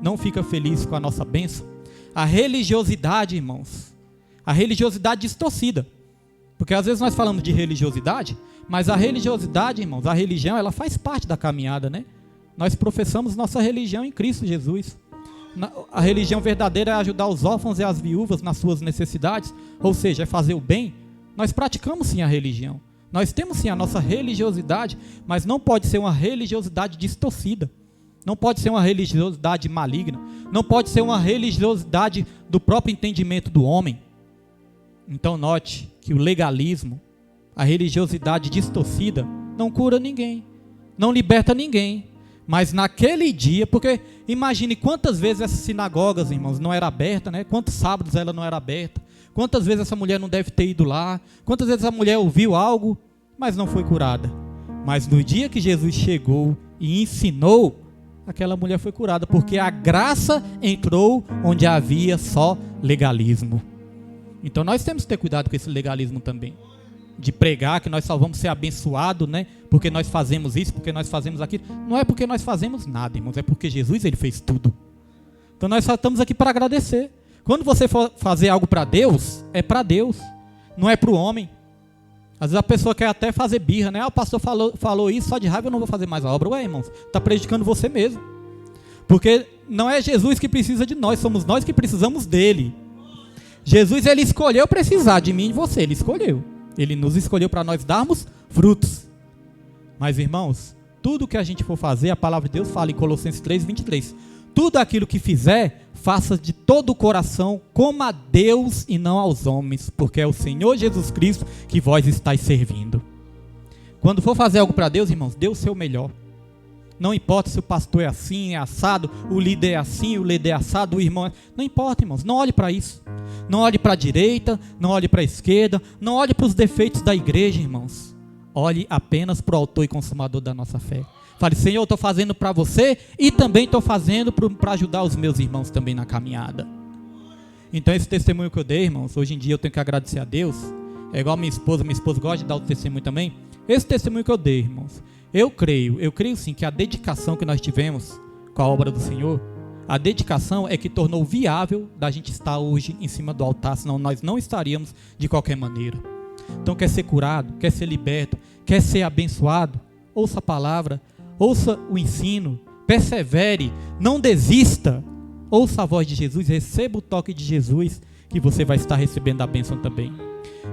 não fica feliz com a nossa bênção. A religiosidade, irmãos, a religiosidade distorcida, porque às vezes nós falamos de religiosidade, mas a religiosidade, irmãos, a religião, ela faz parte da caminhada, né? Nós professamos nossa religião em Cristo Jesus. A religião verdadeira é ajudar os órfãos e as viúvas nas suas necessidades, ou seja, é fazer o bem. Nós praticamos sim a religião, nós temos sim a nossa religiosidade, mas não pode ser uma religiosidade distorcida, não pode ser uma religiosidade maligna, não pode ser uma religiosidade do próprio entendimento do homem. Então note que o legalismo, a religiosidade distorcida, não cura ninguém, não liberta ninguém. Mas naquele dia, porque imagine quantas vezes essas sinagogas, irmãos, não era aberta, né? Quantos sábados ela não era aberta, quantas vezes essa mulher não deve ter ido lá, quantas vezes a mulher ouviu algo, mas não foi curada. Mas no dia que Jesus chegou e ensinou, aquela mulher foi curada, porque a graça entrou onde havia só legalismo. Então nós temos que ter cuidado com esse legalismo também, de pregar que nós só vamos ser abençoados, né? Porque nós fazemos isso, porque nós fazemos aquilo. Não é porque nós fazemos nada, irmãos, é porque Jesus, ele fez tudo. Então nós só estamos aqui para agradecer. Quando você for fazer algo para Deus, é para Deus, não é para o homem. Às vezes a pessoa quer até fazer birra, né? O pastor falou isso, só de raiva eu não vou fazer mais a obra. Ué, irmãos, está prejudicando você mesmo. Porque não é Jesus que precisa de nós, somos nós que precisamos dele. Jesus, ele escolheu precisar de mim e de você, ele escolheu. Ele nos escolheu para nós darmos frutos. Mas, irmãos, tudo que a gente for fazer, a palavra de Deus fala em Colossenses 3:23. Tudo aquilo que fizer, faça de todo o coração, como a Deus e não aos homens, porque é o Senhor Jesus Cristo que vós estáis servindo. Quando for fazer algo para Deus, irmãos, dê o seu melhor. Não importa se o pastor é assim, é assado, o líder é assim, o líder é assado, o irmão é... Não importa, irmãos, não olhe para isso. Não olhe para a direita, não olhe para a esquerda, não olhe para os defeitos da igreja, irmãos. Olhe apenas para o autor e consumador da nossa fé. Fale: Senhor, eu estou fazendo para você e também estou fazendo para ajudar os meus irmãos também na caminhada. Então esse testemunho que eu dei, irmãos, hoje em dia eu tenho que agradecer a Deus. É igual minha esposa gosta de dar o testemunho também. Esse testemunho que eu dei, irmãos, eu creio sim que a dedicação que nós tivemos com a obra do Senhor, a dedicação é que tornou viável da gente estar hoje em cima do altar, senão nós não estaríamos de qualquer maneira. Então quer ser curado, quer ser liberto, quer ser abençoado, ouça a palavra, ouça o ensino, persevere, não desista, ouça a voz de Jesus, receba o toque de Jesus, que você vai estar recebendo a bênção também.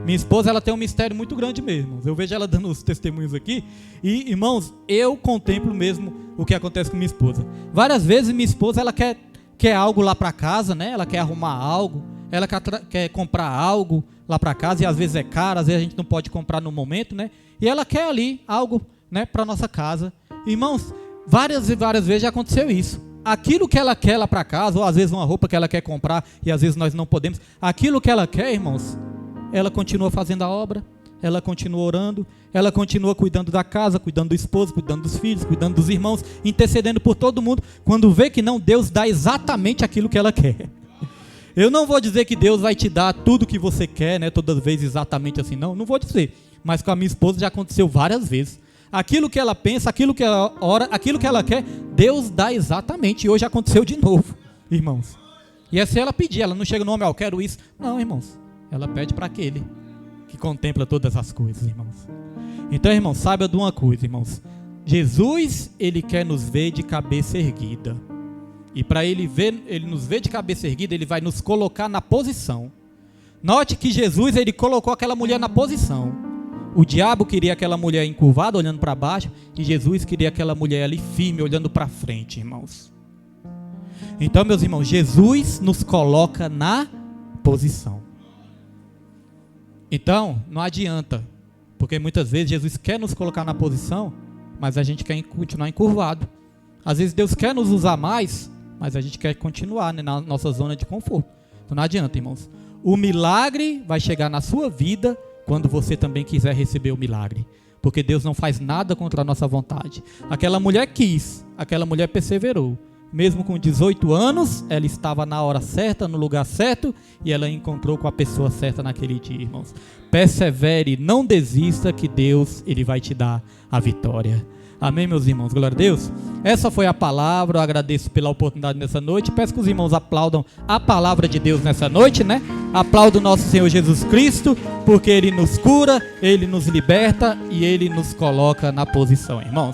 Minha esposa, ela tem um mistério muito grande mesmo. Eu vejo ela dando os testemunhos aqui e, irmãos, eu contemplo mesmo o que acontece com minha esposa. Várias vezes minha esposa, ela quer algo lá para casa, né? Ela quer arrumar algo, ela quer comprar algo lá para casa e às vezes é caro, às vezes a gente não pode comprar no momento, né? E ela quer ali algo, né, para nossa casa. Irmãos, várias e várias vezes já aconteceu isso. Aquilo que ela quer lá para casa, ou às vezes uma roupa que ela quer comprar e às vezes nós não podemos, aquilo que ela quer, irmãos, ela continua fazendo a obra, ela continua orando, ela continua cuidando da casa, cuidando do esposo, cuidando dos filhos, cuidando dos irmãos, intercedendo por todo mundo. Quando vê que não, Deus dá exatamente aquilo que ela quer. Eu não vou dizer que Deus vai te dar tudo que você quer, né, todas as vezes exatamente assim, não vou dizer. Mas com a minha esposa já aconteceu várias vezes. Aquilo que ela pensa, aquilo que ela ora, aquilo que ela quer, Deus dá exatamente. E hoje aconteceu de novo, irmãos. E é se ela pedir, ela não chega no homem, eu quero isso. Não, irmãos. Ela pede para aquele que contempla todas as coisas, irmãos. Então, irmãos, saiba de uma coisa, irmãos. Jesus, ele quer nos ver de cabeça erguida. E para ele nos ver de cabeça erguida, ele vai nos colocar na posição. Note que Jesus, ele colocou aquela mulher na posição. O diabo queria aquela mulher encurvada, olhando para baixo, e Jesus queria aquela mulher ali firme, olhando para frente, irmãos. Então, meus irmãos, Jesus nos coloca na posição. Então, não adianta, porque muitas vezes Jesus quer nos colocar na posição, mas a gente quer continuar encurvado. Às vezes Deus quer nos usar mais, mas a gente quer continuar, né, na nossa zona de conforto. Então não adianta, irmãos. O milagre vai chegar na sua vida quando você também quiser receber o milagre. Porque Deus não faz nada contra a nossa vontade. Aquela mulher quis, aquela mulher perseverou. Mesmo com 18 anos, ela estava na hora certa, no lugar certo, e ela encontrou com a pessoa certa naquele dia, irmãos. Persevere, não desista, que Deus, ele vai te dar a vitória. Amém, meus irmãos? Glória a Deus. Essa foi a palavra, eu agradeço pela oportunidade nessa noite. Peço que os irmãos aplaudam a palavra de Deus nessa noite, né? Aplaudam o nosso Senhor Jesus Cristo, porque Ele nos cura, Ele nos liberta e Ele nos coloca na posição, irmãos.